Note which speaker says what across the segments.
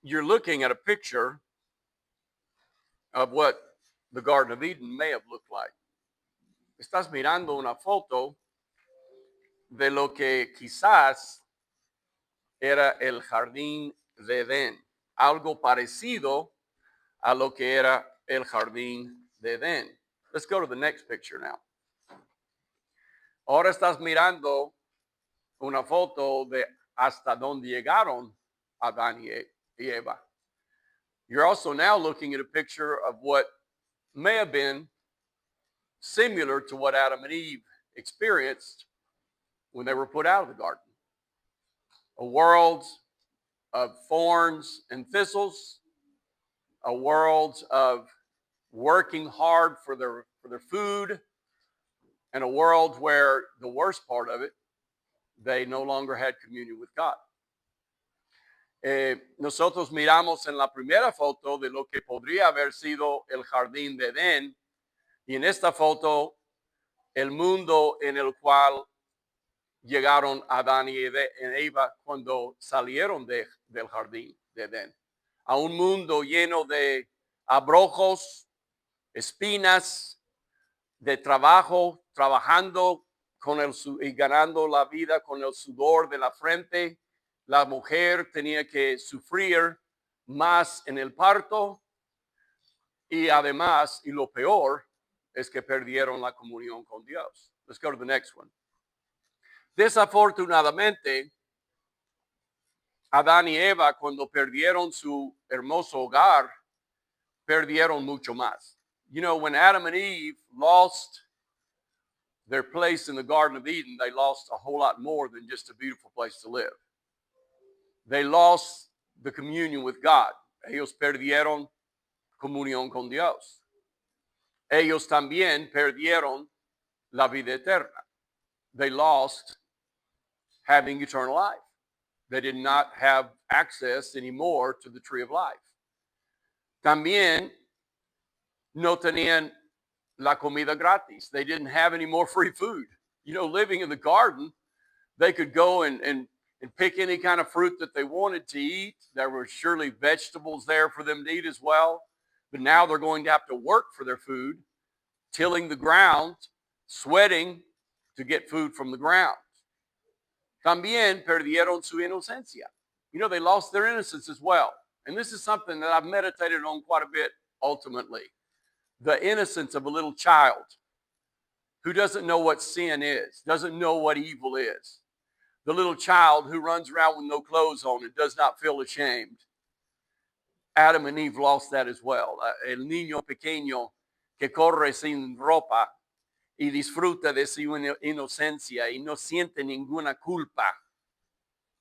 Speaker 1: you're looking at a picture of what the Garden of Eden may have looked like. Estás mirando una foto de lo que quizás era el jardín de Edén, algo parecido a lo que era el jardín de Edén. Let's go to the next picture now. Ahora estás mirando una foto de hasta donde llegaron Adán y Eva. You're also now looking at a picture of what may have been similar to what Adam and Eve experienced when they were put out of the garden. A world of thorns and thistles, a world of working hard for their food, and a world where the worst part of it, they no longer had communion with God. Nosotros miramos en la primera foto de lo que podría haber sido el jardín de Edén, y en esta foto el mundo en el cual llegaron Adán y Eva cuando salieron del jardín de Edén. A un mundo lleno de abrojos, espinas, de trabajo, trabajando y ganando la vida con el sudor de la frente. La mujer tenía que sufrir más en el parto y además, y lo peor, es que perdieron la comunión con Dios. Let's go to the next one. Desafortunadamente, Adán y Eva, cuando perdieron su hermoso hogar, perdieron mucho más. You know, when Adam and Eve lost their place in the Garden of Eden, they lost a whole lot more than just a beautiful place to live. They lost the communion with God. Ellos perdieron comunión con Dios. Ellos también perdieron la vida eterna. They lost having eternal life. They did not have access anymore to the tree of life. También no tenían la comida gratis. They didn't have any more free food. You know, living in the garden, they could go and pick any kind of fruit that they wanted to eat. There were surely vegetables there for them to eat as well. But now they're going to have to work for their food, tilling the ground, sweating to get food from the ground. También perdieron su inocencia. You know, they lost their innocence as well. And this is something that I've meditated on quite a bit ultimately. The innocence of a little child who doesn't know what sin is, doesn't know what evil is. The little child who runs around with no clothes on and does not feel ashamed. Adam and Eve lost that as well. El niño pequeño que corre sin ropa y disfruta de su inocencia y no siente ninguna culpa,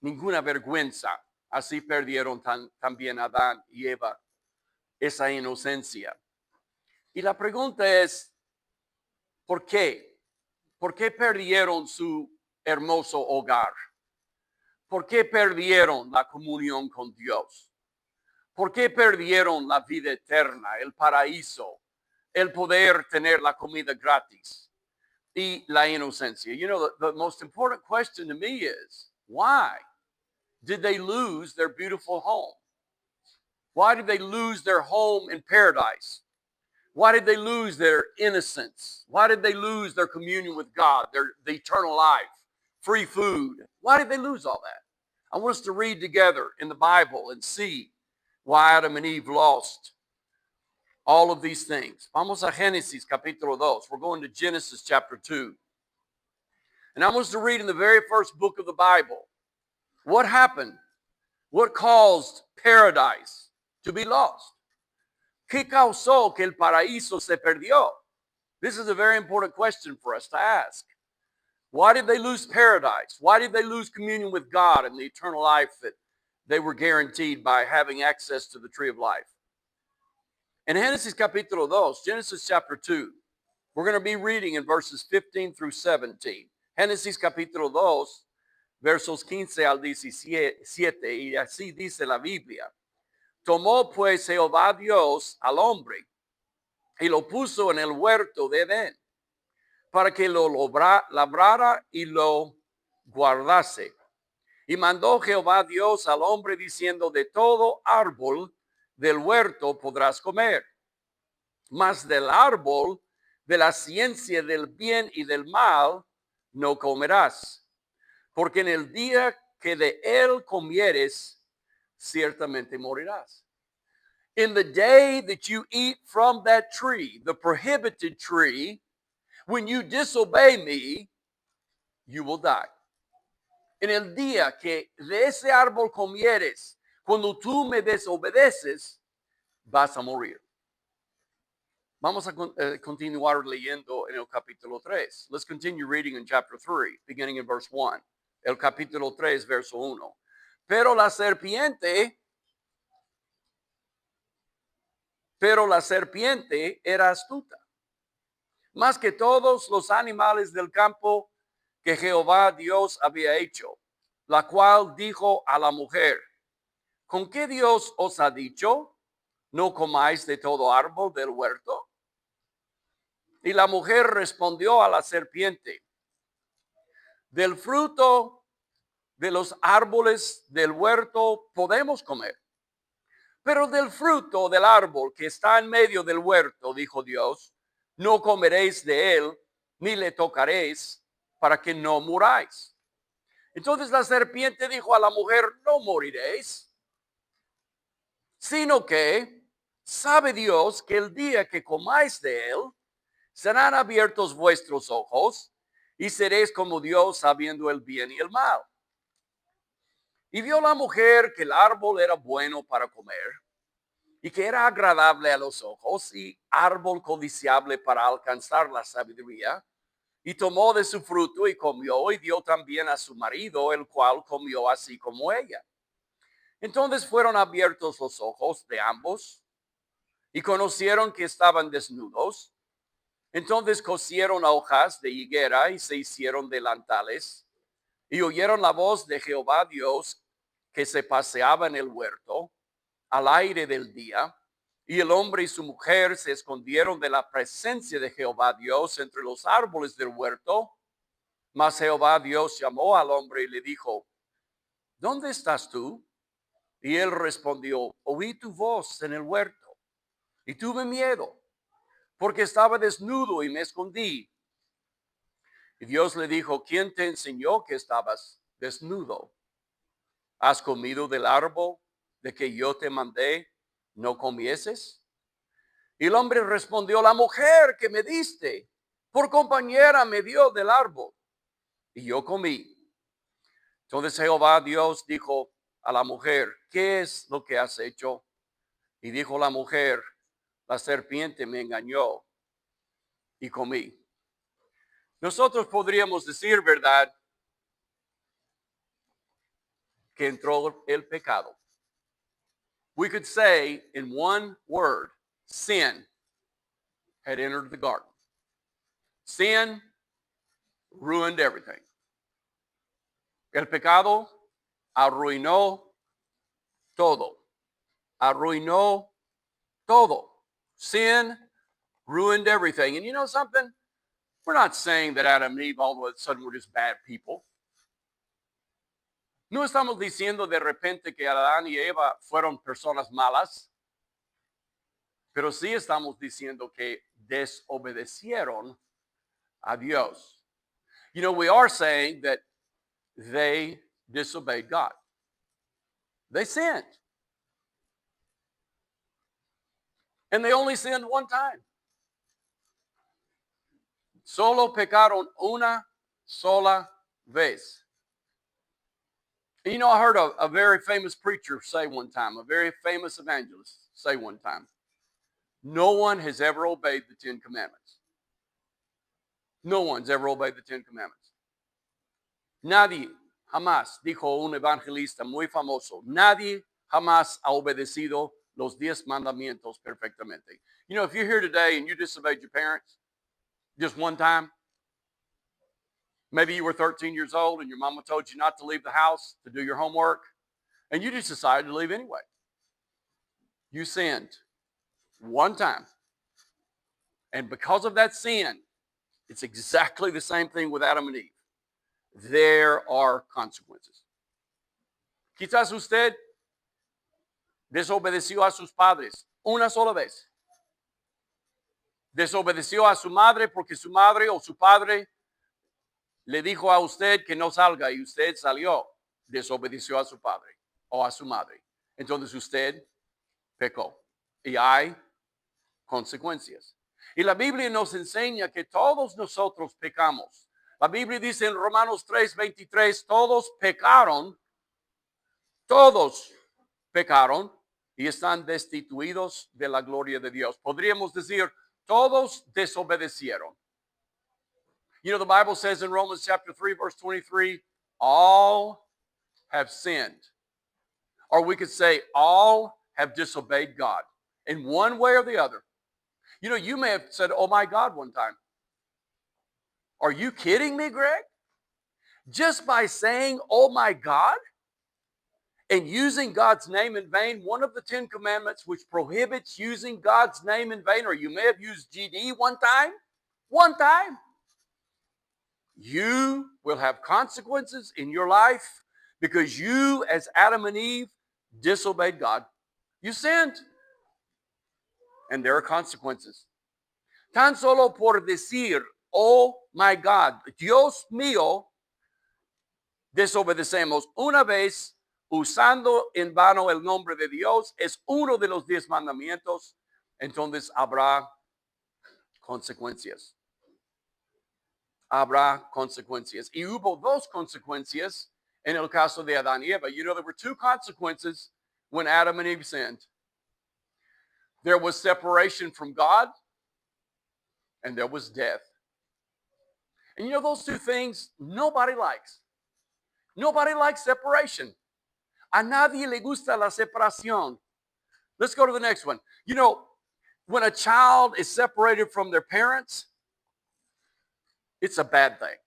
Speaker 1: ninguna vergüenza. Así perdieron también Adán y Eva esa inocencia. Y la pregunta es, ¿por qué? ¿Por qué perdieron su hermoso hogar? ¿Por qué perdieron la comunión con Dios? ¿Por qué perdieron la vida eterna, el paraíso, el poder tener la comida gratis y la inocencia? You know, the most important question to me is, why did they lose their beautiful home? Why did they lose their home in paradise? Why did they lose their innocence? Why did they lose their communion with God, the eternal life, free food? Why did they lose all that? I want us to read together in the Bible and see why Adam and Eve lost all of these things. Vamos a Génesis capítulo 2. We're going to Genesis chapter 2. And I want us to read in the very first book of the Bible what happened, what caused paradise to be lost. ¿Qué causó que el paraíso se perdió? This is a very important question for us to ask. Why did they lose paradise? Why did they lose communion with God and the eternal life that they were guaranteed by having access to the tree of life? In Genesis capítulo 2, Genesis chapter 2, we're going to be reading in verses 15 through 17. Génesis capítulo 2, versos 15 al 17, y así dice la Biblia. Tomó pues Jehová Dios al hombre y lo puso en el huerto de Edén para que lo labrara y lo guardase. Y mandó Jehová Dios al hombre diciendo, de todo árbol del huerto podrás comer, mas del árbol de la ciencia del bien y del mal no comerás, porque en el día que de él comieres, ciertamente morirás. In the day that you eat from that tree, the prohibited tree, when you disobey me, you will die. En el día que de ese árbol comieres, cuando tú me desobedeces, vas a morir. Vamos a continuar leyendo en el capítulo 3. Let's continue reading in chapter 3, beginning in verse 1. El capítulo 3, verso 1. Pero la serpiente era astuta, más que todos los animales del campo que Jehová Dios había hecho, la cual dijo a la mujer, ¿con qué Dios os ha dicho? ¿No comáis de todo árbol del huerto? Y la mujer respondió a la serpiente, del fruto de los árboles del huerto podemos comer, pero del fruto del árbol que está en medio del huerto, dijo Dios, no comeréis de él, ni le tocaréis, para que no muráis. Entonces la serpiente dijo a la mujer, no moriréis, sino que sabe Dios que el día que comáis de él, serán abiertos vuestros ojos y seréis como Dios sabiendo el bien y el mal. Y vio la mujer que el árbol era bueno para comer y que era agradable a los ojos y árbol codiciable para alcanzar la sabiduría. Y tomó de su fruto y comió y dio también a su marido, el cual comió así como ella. Entonces fueron abiertos los ojos de ambos y conocieron que estaban desnudos. Entonces cosieron hojas de higuera y se hicieron delantales, y oyeron la voz de Jehová Dios que se paseaba en el huerto al aire del día, y el hombre y su mujer se escondieron de la presencia de Jehová Dios entre los árboles del huerto. Mas Jehová Dios llamó al hombre y le dijo, ¿dónde estás tú? Y él respondió, oí tu voz en el huerto y tuve miedo, porque estaba desnudo y me escondí. Y Dios le dijo, ¿quién te enseñó que estabas desnudo? ¿Has comido del árbol de que yo te mandé no comieses? Y el hombre respondió, la mujer que me diste por compañera me dio del árbol y yo comí. Entonces Jehová Dios dijo a la mujer, ¿qué es lo que has hecho? Y dijo la mujer, la serpiente me engañó y comí. Nosotros podríamos decir, ¿verdad?, que entró el pecado. We could say in one word, sin had entered the garden. Sin ruined everything. El pecado arruinó todo. Arruinó todo. Sin ruined everything. And you know something? We're not saying that Adam and Eve all of a sudden were just bad people. No estamos diciendo de repente que Adán y Eva fueron personas malas, pero sí estamos diciendo que desobedecieron a Dios. You know, we are saying that they disobeyed God. They sinned. And they only sinned one time. Solo pecaron una sola vez. And you know, I heard a very famous preacher say one time, a very famous evangelist say one time, no one has ever obeyed the Ten Commandments. No one's ever obeyed the Ten Commandments. Nadie jamás, dijo un evangelista muy famoso, nadie jamás ha obedecido los 10 mandamientos perfectamente. You know, if you're here today and you disobeyed your parents just one time, maybe you were 13 years old and your mama told you not to leave the house to do your homework, and you just decided to leave anyway. You sinned one time. And because of that sin, it's exactly the same thing with Adam and Eve. There are consequences. Quizás usted desobedeció a sus padres una sola vez. Desobedeció a su madre porque su madre o su padre le dijo a usted que no salga y usted salió. Desobedeció a su padre o a su madre. Entonces usted pecó y hay consecuencias. Y la Biblia nos enseña que todos nosotros pecamos. La Biblia dice en Romanos 3:23, todos pecaron y están destituidos de la gloria de Dios. Podríamos decir, todos desobedecieron. You know, the Bible says in Romans chapter 3, verse 23, all have sinned. Or we could say, all have disobeyed God in one way or the other. You know, you may have said, oh my God, one time. Are you kidding me, Greg? Just by saying, oh my God, and using God's name in vain, one of the 10 commandments which prohibits using God's name in vain, or you may have used GD one time, you will have consequences in your life because you, as Adam and Eve, disobeyed God. You sinned. And there are consequences. Tan solo por decir, oh my God, Dios mío, desobedecemos una vez usando en vano el nombre de Dios, es uno de los 10 mandamientos, entonces habrá consecuencias. Habrá consecuencias. Y hubo 2 consecuencias en el caso de Adán y Eva. You know, there were 2 consequences when Adam and Eve sinned. There was separation from God, and there was death. And you know, those 2 things nobody likes. Nobody likes separation. A nadie le gusta la separación. Let's go to the next one. You know, when a child is separated from their parents, it's a bad thing.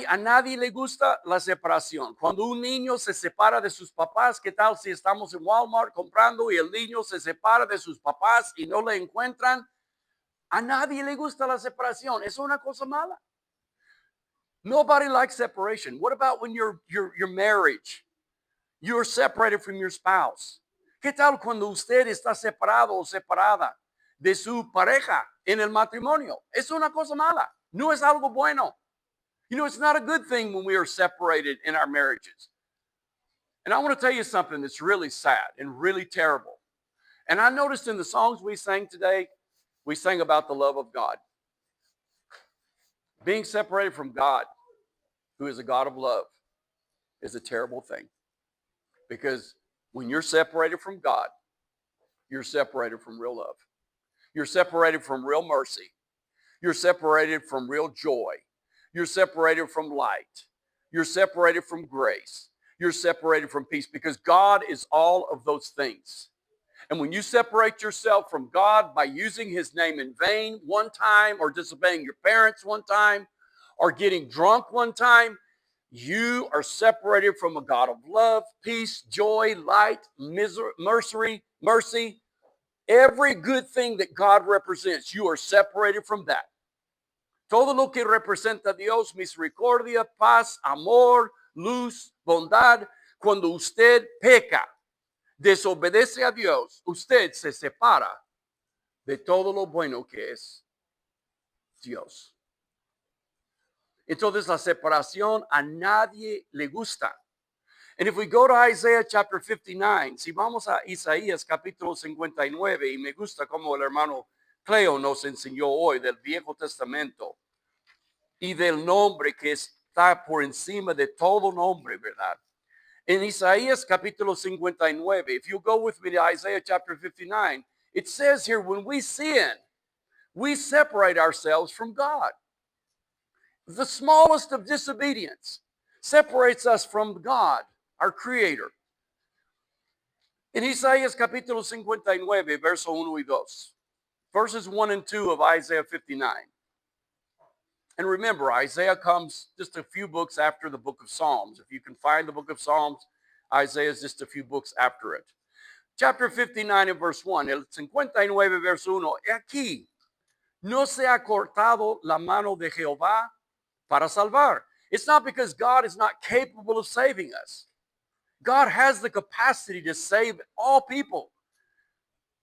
Speaker 1: A nadie le gusta la separación. Cuando un niño se separa de sus papás, ¿qué tal si estamos en Walmart comprando y el niño se separa de sus papás y no le encuentran? A nadie le gusta la separación. Es una cosa mala. Nobody likes separation. What about when your marriage? You're separated from your spouse. ¿Qué tal cuando usted está separado o separada de su pareja en el matrimonio? Es una cosa mala. No es algo bueno. You know, it's not a good thing when we are separated in our marriages. And I want to tell you something that's really sad and really terrible. And I noticed in the songs we sang today, we sang about the love of God. Being separated from God, who is a God of love, is a terrible thing. Because when you're separated from God, you're separated from real love. You're separated from real mercy. You're separated from real joy. You're separated from light. You're separated from grace. You're separated from peace because God is all of those things. And when you separate yourself from God by using his name in vain one time, or disobeying your parents one time, or getting drunk one time, you are separated from a God of love, peace, joy, light, mercy. Every good thing that God represents, you are separated from that. Todo lo que representa Dios, misericordia, paz, amor, luz, bondad. Cuando usted peca, desobedece a Dios, usted se separa de todo lo bueno que es Dios. Entonces la separación a nadie le gusta. And if we go to Isaiah chapter 59, si vamos a Isaías capítulo 59, y me gusta como el hermano Cleo nos enseñó hoy del Viejo Testamento y del nombre que está por encima de todo nombre, ¿verdad? En Isaías capítulo 59, if you go with me to Isaiah chapter 59, it says here, when we sin, we separate ourselves from God. The smallest of disobedience separates us from God, our Creator. En Isaías capítulo 59, verso 1 y 2, verses 1 and 2 of Isaiah 59. And remember, Isaiah comes just a few books after the book of Psalms. If you can find the book of Psalms, Isaiah is just a few books after it. Chapter 59 and verse 1, el 59 verso 1, he aquí, no se ha cortado la mano de Jehová para salvar. It's not because God is not capable of saving us. God has the capacity to save all people.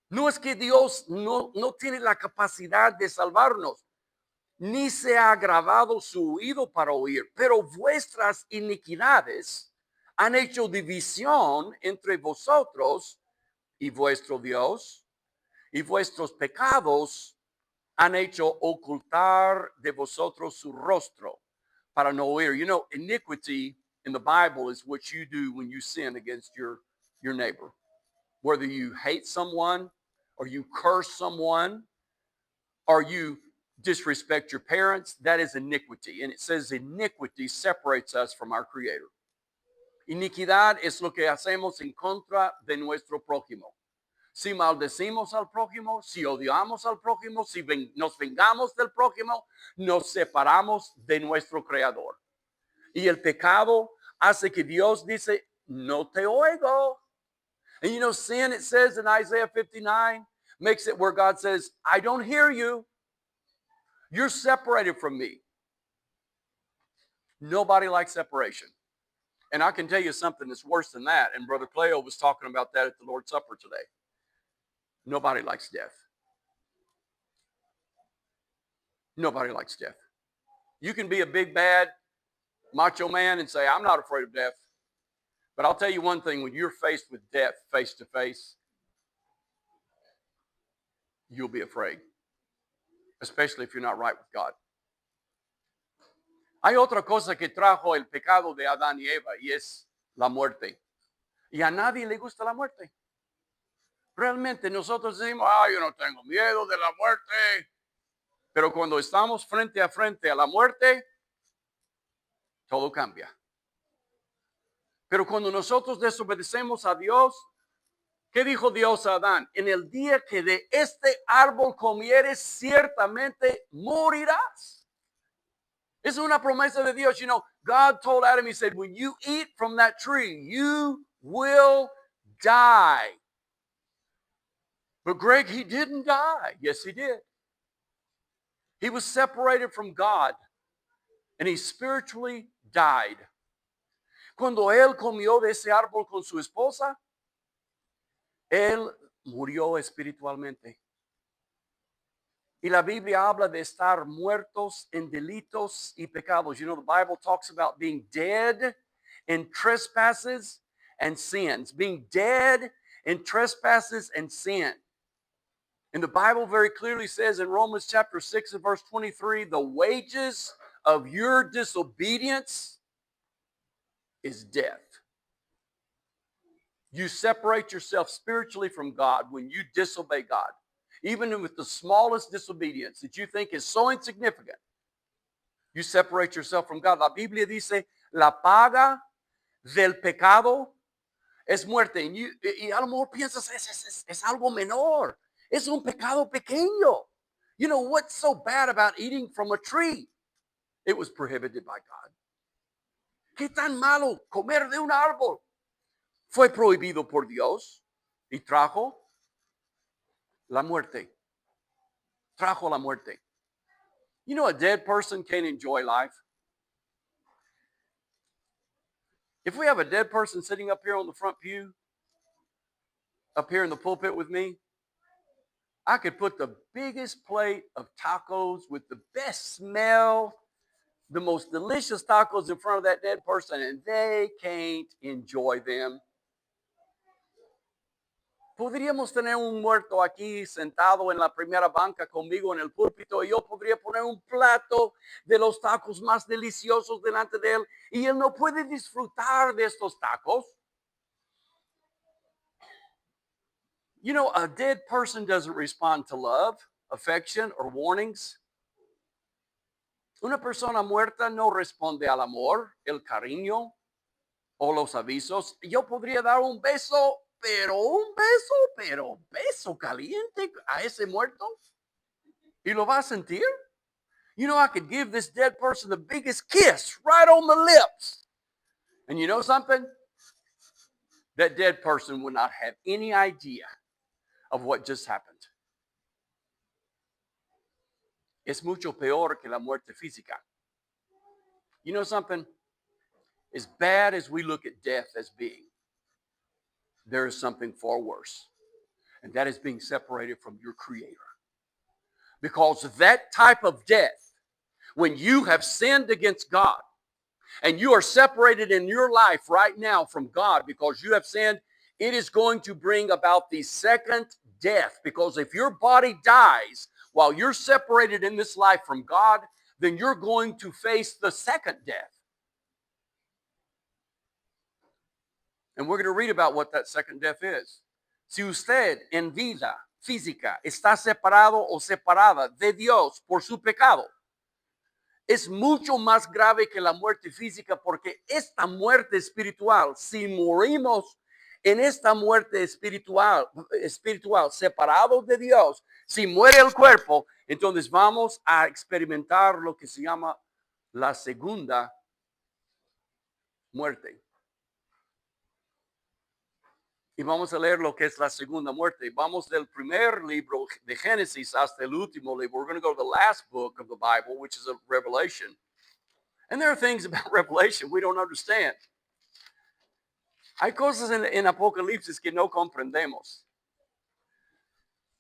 Speaker 1: No es que Dios no tiene la capacidad de salvarnos, ni se ha agravado su oído para oír, pero vuestras iniquidades han hecho división entre vosotros y vuestro Dios, y vuestros pecados han hecho ocultar de vosotros su rostro para no oír. You know, iniquity in the Bible is what you do when you sin against your neighbor. Whether you hate someone, or you curse someone, or you disrespect your parents, that is iniquity. And it says iniquity separates us from our Creator. Iniquidad es lo que hacemos en contra de nuestro prójimo. Si maldecimos al prójimo, si odiamos al prójimo, si nos vengamos del prójimo, nos separamos de nuestro Creador. Y el pecado hace que Dios dice, no te oigo. And you know, sin, it says in Isaiah 59, makes it where God says, I don't hear you. You're separated from me. Nobody likes separation. And I can tell you something that's worse than that. And Brother Cleo was talking about that at the Lord's Supper today. Nobody likes death. Nobody likes death. You can be a big, bad, macho man and say, I'm not afraid of death. But I'll tell you one thing, when you're faced with death face to face, you'll be afraid, especially if you're not right with God. Hay otra cosa que trajo el pecado de Adán y Eva, y es la muerte. Y a nadie le gusta la muerte. Realmente nosotros decimos, yo no tengo miedo de la muerte. Pero cuando estamos frente a la muerte, todo cambia. Pero cuando nosotros desobedecemos a Dios, ¿qué dijo Dios a Adán? En el día que de este árbol comieres, ciertamente morirás. Es una promesa de Dios. You know, God told Adam, he said, when you eat from that tree, you will die. But Greg, he didn't die. Yes, he did. He was separated from God, and he spiritually died. Cuando él comió de ese árbol con su esposa, él murió espiritualmente. Y la Biblia habla de estar muertos en delitos y pecados. You know, the Bible talks about being dead in trespasses and sins. Being dead in trespasses and sin. And the Bible very clearly says in Romans chapter 6 and verse 23, the wages of your disobedience is death. You separate yourself spiritually from God when you disobey God. Even with the smallest disobedience that you think is so insignificant, you separate yourself from God. La Biblia dice, la paga del pecado es muerte. Y a lo mejor piensas, es algo menor. Es un pecado pequeño. You know, what's so bad about eating from a tree? It was prohibited by God. ¿Qué tan malo comer de un árbol? Fue prohibido por Dios y trajo la muerte. Trajo la muerte. You know, a dead person can't enjoy life. If we have a dead person sitting up here on the front pew, up here in the pulpit with me, I could put the biggest plate of tacos with the best smell, the most delicious tacos in front of that dead person, and they can't enjoy them. Podríamos tener un muerto aquí sentado en la primera banca conmigo en el púlpito y yo podría poner un plato de los tacos más deliciosos delante de él y él no puede disfrutar de estos tacos. You know, a dead person doesn't respond to love, affection, or warnings. Una persona muerta no responde al amor, el cariño o los avisos. Yo podría dar un beso, pero beso caliente a ese muerto. ¿Y lo va a sentir? You know, I could give this dead person the biggest kiss right on the lips. And you know something? That dead person would not have any idea of what just happened. Es mucho peor que la muerte física. You know something? As bad as we look at death as being, there is something far worse, and that is being separated from your Creator. Because that type of death, when you have sinned against God, and you are separated in your life right now from God because you have sinned, it is going to bring about the second death. Because if your body dies while you're separated in this life from God, then you're going to face the second death. And we're going to read about what that second death is. Si usted en vida física está separado o separada de Dios por su pecado, es mucho más grave que la muerte física, porque esta muerte espiritual, si morimos en esta muerte espiritual, separados de Dios, si muere el cuerpo, entonces vamos a experimentar lo que se llama la segunda muerte. Y vamos a leer lo que es la segunda muerte. Vamos del primer libro de Génesis hasta el último libro. We're going to go to the last book of the Bible, which is a Revelation. And there are things about Revelation we don't understand. Hay cosas en Apocalipsis que no comprendemos.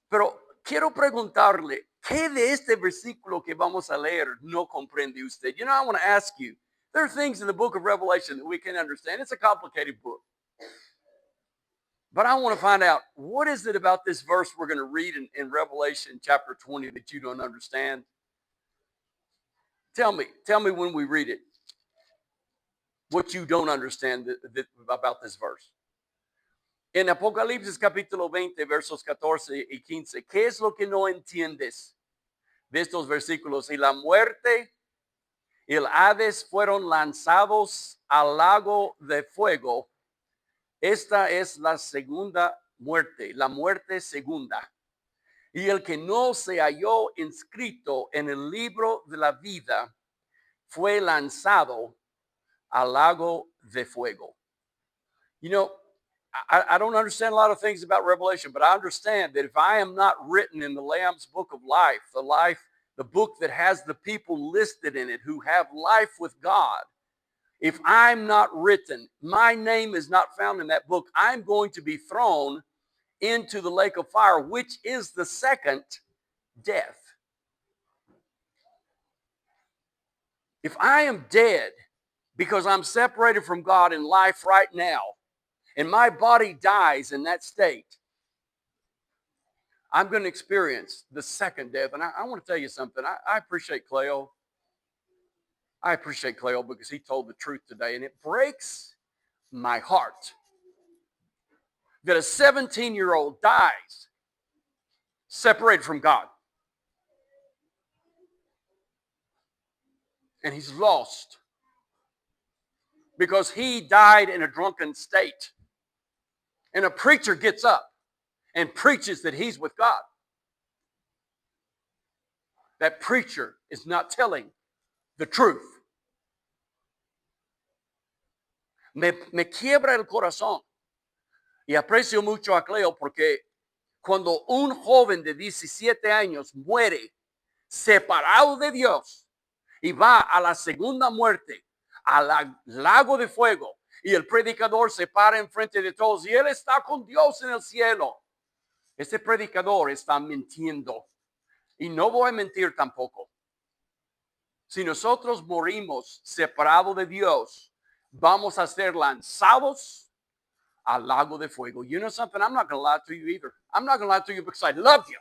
Speaker 1: Pero quiero preguntarle, ¿qué de este versículo que vamos a leer no comprende usted? You know, I want to ask you, there are things in the book of Revelation that we can understand. It's a complicated book. But I want to find out, what is it about this verse we're going to read in Revelation chapter 20 that you don't understand? Tell me when we read it, what you don't understand about this verse. En Apocalipsis capítulo 20, versos 14 y 15, ¿qué es lo que no entiendes de estos versículos? Y la muerte y el Hades fueron lanzados al lago de fuego. Esta es la segunda muerte, la muerte segunda. Y el que no se halló inscrito en el libro de la vida fue lanzado al lago de fuego. You know, I don't understand a lot of things about Revelation, but I understand that if I am not written in the Lamb's book of life, the book that has the people listed in it who have life with God, if I'm not written, my name is not found in that book, I'm going to be thrown into the lake of fire, which is the second death. If I am dead because I'm separated from God in life right now, and my body dies in that state, I'm going to experience the second death. And I want to tell you something. I appreciate Cleo. I appreciate Cleo because he told the truth today, and it breaks my heart that a 17-year-old dies separated from God. And he's lost because he died in a drunken state. And a preacher gets up and preaches that he's with God. That preacher is not telling the truth. Me quiebra el corazón. Y aprecio mucho a Cleo porque cuando un joven de 17 años muere separado de Dios y va a la segunda muerte, al lago de fuego, y el predicador se para enfrente de todos y él está con Dios en el cielo, ese predicador está mintiendo. Y no voy a mentir tampoco. Si nosotros morimos separados de Dios, vamos a ser lanzados al lago de fuego. You know something? I'm not going to lie to you either. I'm not going to lie to you because I love you.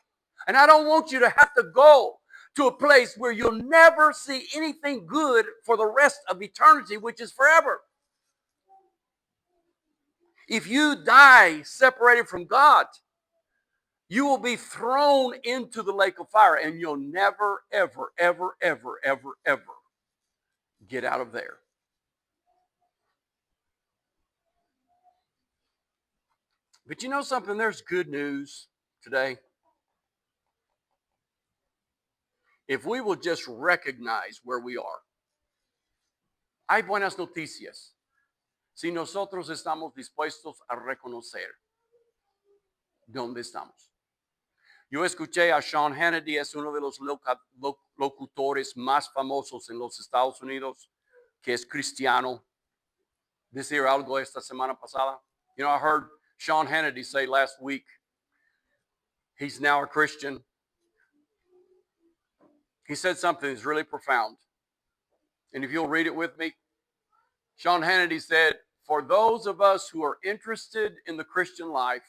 Speaker 1: And I don't want you to have to go to a place where you'll never see anything good for the rest of eternity, which is forever. If you die separated from God, you will be thrown into the lake of fire, and you'll never, ever, ever, ever, ever, ever get out of there. But you know something? There's good news today. If we will just recognize where we are. Hay buenas noticias. Si nosotros estamos dispuestos a reconocer dónde estamos. Yo escuché a Sean Hannity, es uno de los locutores más famosos en los Estados Unidos, que es cristiano, decir algo esta semana pasada. You know, I heard Sean Hannity say last week? He's now a Christian. He said something that's really profound. And if you'll read it with me, Sean Hannity said, for those of us who are interested in the Christian life,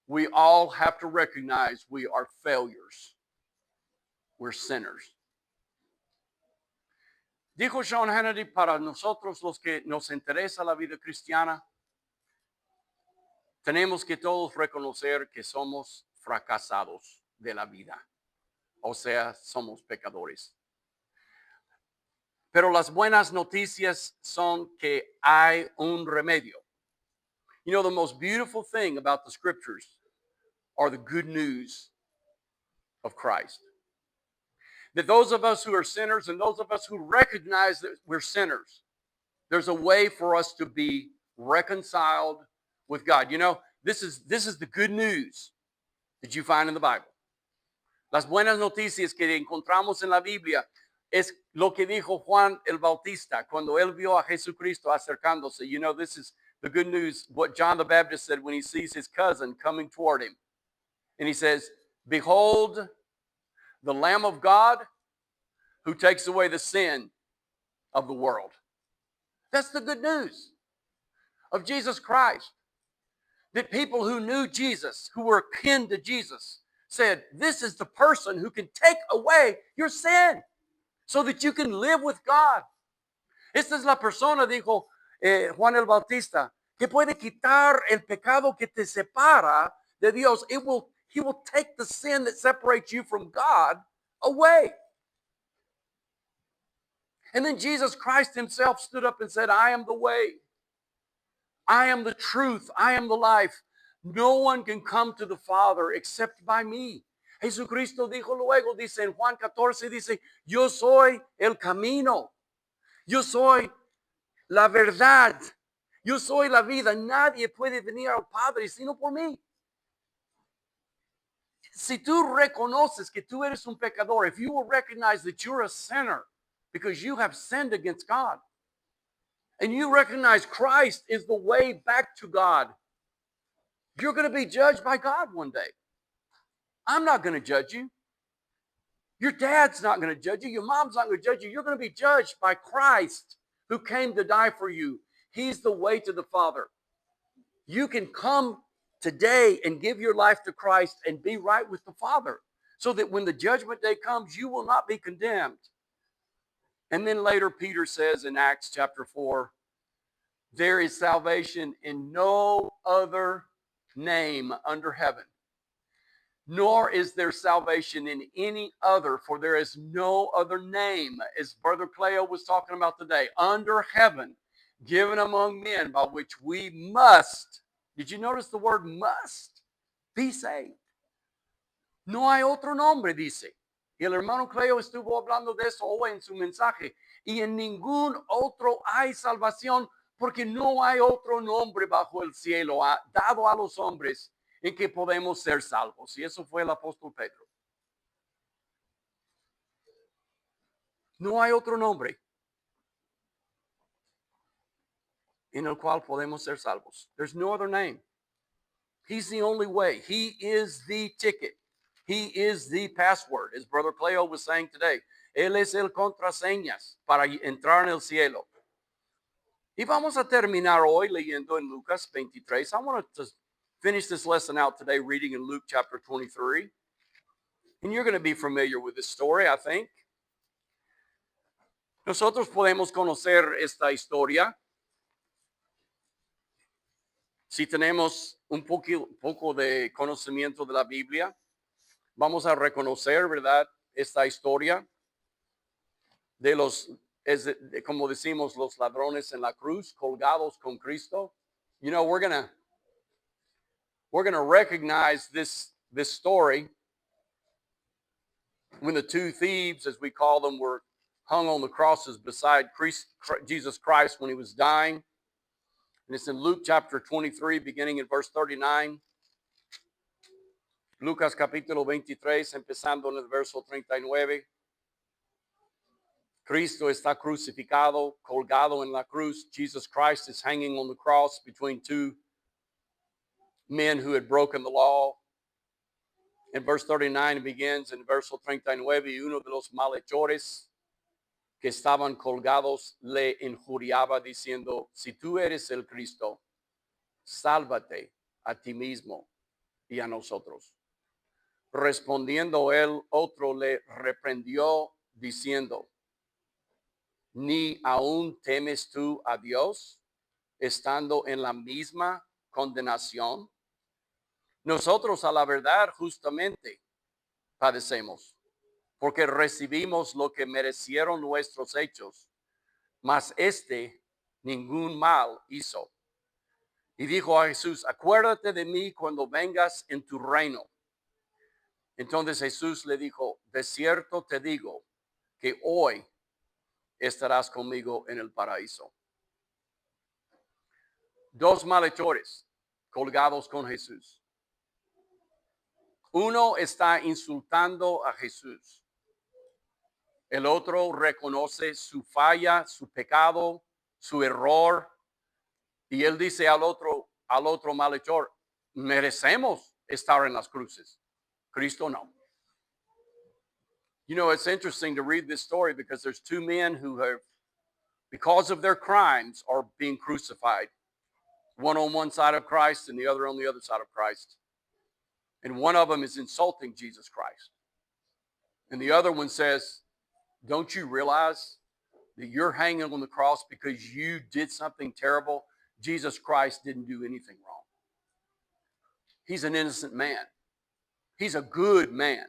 Speaker 1: we all have to recognize we are failures. We're sinners. Dijo Sean Hannity, para nosotros los que nos interesa la vida cristiana, tenemos que todos reconocer que somos fracasados de la vida. O sea, somos pecadores. Pero las buenas noticias son que hay un remedio. You know, the most beautiful thing about the scriptures are the good news of Christ. That those of us who are sinners and those of us who recognize that we're sinners, there's a way for us to be reconciled with God. You know, this is the good news that you find in the Bible. Las buenas noticias que encontramos en la Biblia es lo que dijo Juan el Bautista cuando él vio a Jesucristo acercándose. You know, this is the good news, what John the Baptist said when he sees his cousin coming toward him. And he says, behold, the Lamb of God who takes away the sin of the world. That's the good news of Jesus Christ. That people who knew Jesus, who were kin to Jesus, said, this is the person who can take away your sin so that you can live with God. Esta es la persona, dijo Juan el Bautista, que puede quitar el pecado que te separa de Dios. He will take the sin that separates you from God away. And then Jesus Christ himself stood up and said, I am the way. I am the truth. I am the life. No one can come to the Father except by me. Jesucristo dijo luego, dice en Juan 14, dice, yo soy el camino. Yo soy la verdad. Yo soy la vida. Nadie puede venir al Padre sino por mí. Si tú reconoces que tú eres un pecador, if you will recognize that you're a sinner because you have sinned against God, and you recognize Christ is the way back to God, you're going to be judged by God one day. I'm not going to judge you. Your dad's not going to judge you. Your mom's not going to judge you. You're going to be judged by Christ who came to die for you. He's the way to the Father. You can come today and give your life to Christ and be right with the Father so that when the judgment day comes, you will not be condemned. And then later Peter says in Acts chapter 4, there is salvation in no other name under heaven, nor is there salvation in any other, for there is no other name, as Brother Cleo was talking about today, under heaven, given among men by which we must, did you notice the word must, be saved? No hay otro nombre, dice. Y el hermano Cleo estuvo hablando de eso hoy en su mensaje. Y en ningún otro hay salvación, porque no hay otro nombre bajo el cielo dado a los hombres en que podemos ser salvos. Y eso fue el apóstol Pedro. No hay otro nombre en el cual podemos ser salvos. There's no other name. He's the only way. He is the ticket. He is the password, as Brother Cleo was saying today. Él es el contraseñas para entrar en el cielo. Y vamos a terminar hoy leyendo en Lucas 23. I want to finish this lesson out today reading in Luke chapter 23. And you're going to be familiar with this story, I think. Nosotros podemos conocer esta historia si tenemos un poco de conocimiento de la Biblia. Vamos a reconocer, ¿verdad?, esta historia de los, como decimos, los ladrones en la cruz, colgados con Cristo. You know, we're gonna recognize this story when the two thieves, as we call them, were hung on the crosses beside Jesus Christ when he was dying. And it's in Luke chapter 23, beginning in verse 39. Lucas capítulo 23, empezando en el verso 39. Cristo está crucificado, colgado en la cruz. Jesus Christ is hanging on the cross between two men who had broken the law. In verse 39 it begins, en verso 39, y uno de los malhechores que estaban colgados le injuriaba diciendo, si tú eres el Cristo, sálvate a ti mismo y a nosotros. Respondiendo él, otro le reprendió diciendo, ¿ni aún temes tú a Dios, estando en la misma condenación? Nosotros a la verdad justamente padecemos, porque recibimos lo que merecieron nuestros hechos, mas ningún mal hizo. Y dijo a Jesús, acuérdate de mí cuando vengas en tu reino. Entonces Jesús le dijo, de cierto te digo que hoy estarás conmigo en el paraíso. Dos malhechores colgados con Jesús. Uno está insultando a Jesús. El otro reconoce su falla, su pecado, su error. Y él dice al otro malhechor, merecemos estar en las cruces. Cristo no. You know, it's interesting to read this story because there's two men who have, because of their crimes, are being crucified. One on one side of Christ and the other on the other side of Christ. And one of them is insulting Jesus Christ. And the other one says, don't you realize that you're hanging on the cross because you did something terrible? Jesus Christ didn't do anything wrong. He's an innocent man. He's a good man.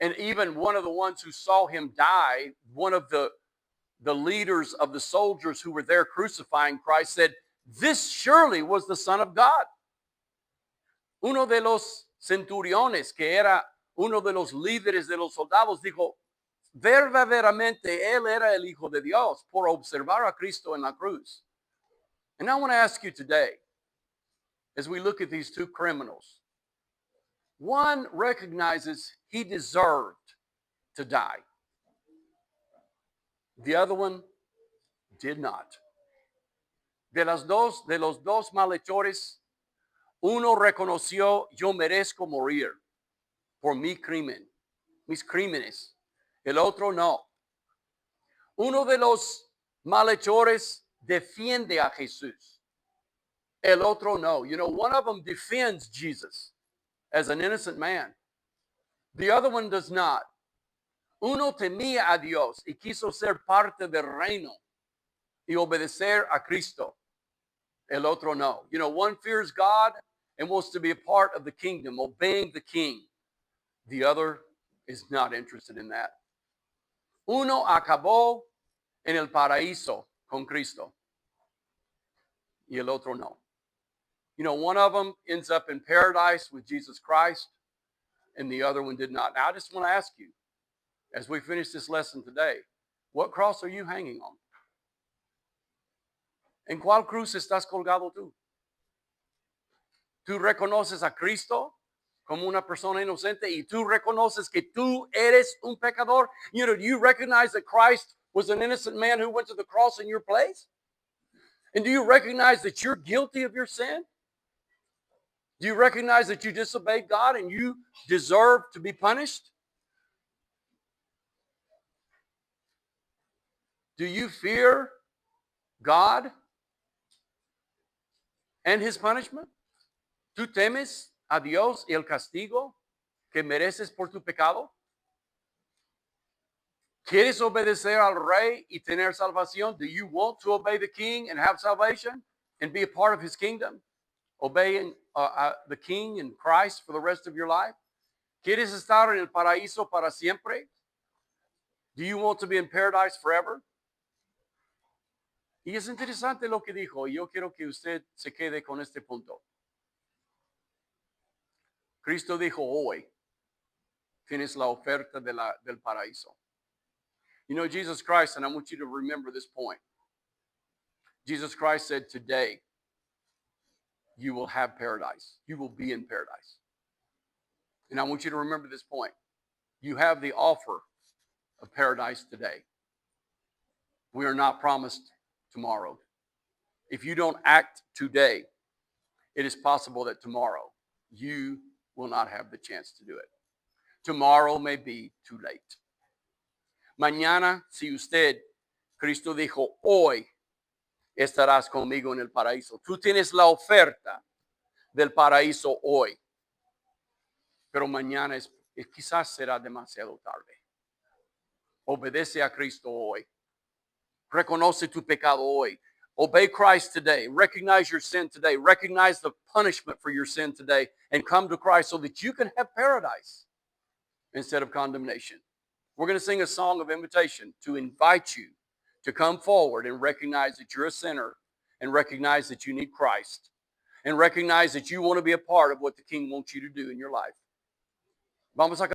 Speaker 1: And even one of the ones who saw him die, one of the leaders of the soldiers who were there crucifying Christ said, this surely was the Son of God. Uno de los centuriones, que era uno de los líderes de los soldados, dijo, verdaderamente él era el Hijo de Dios por observar a Cristo en la cruz. And I want to ask you today, as we look at these two criminals, one recognizes he deserved to die. The other one did not. De los dos malhechores, uno reconoció, yo merezco morir por mi crimen, mis crímenes. El otro no. Uno de los malhechores defiende a Jesús. El otro no. You know, one of them defends Jesus as an innocent man. The other one does not. Uno temía a Dios y quiso ser parte del reino y obedecer a Cristo. El otro no. You know, one fears God and wants to be a part of the kingdom, obeying the king. The other is not interested in that. Uno acabó en el paraíso con Cristo y el otro no. You know, one of them ends up in paradise with Jesus Christ and the other one did not. Now, I just want to ask you, as we finish this lesson today, what cross are you hanging on? ¿En cuál cruz estás colgado tú? ¿Tú reconoces a Cristo como una persona inocente y tú reconoces que tú eres un pecador? You know, do you recognize that Christ was an innocent man who went to the cross in your place? And do you recognize that you're guilty of your sin? Do you recognize that you disobeyed God and you deserve to be punished? Do you fear God and his punishment? ¿Tú temes a Dios y el castigo que mereces por tu pecado? ¿Quieres obedecer al rey y tener salvación? Do you want to obey the king and have salvation and be a part of his kingdom? Obeying the king and Christ for the rest of your life? ¿Quieres estar en el paraíso para siempre? Do you want to be in paradise forever? Y es interesante lo que dijo, y yo quiero que usted se quede con este punto. Cristo dijo, hoy tienes la oferta del paraíso. You know, Jesus Christ, and I want you to remember this point. Jesus Christ said, today, you will have paradise. You will be in paradise. And I want you to remember this point. You have the offer of paradise today. We are not promised tomorrow. If you don't act today, it is possible that tomorrow you will not have the chance to do it. Tomorrow may be too late. Mañana, si usted, Cristo dijo, hoy estarás conmigo en el paraíso. Tú tienes la oferta del paraíso hoy, pero mañana quizás será demasiado tarde. Obedece a Cristo hoy. Reconoce tu pecado hoy. Obey Christ today. Recognize your sin today. Recognize the punishment for your sin today and come to Christ so that you can have paradise instead of condemnation. We're going to sing a song of invitation to invite you to come forward and recognize that you're a sinner and recognize that you need Christ and recognize that you want to be a part of what the King wants you to do in your life. Vamos a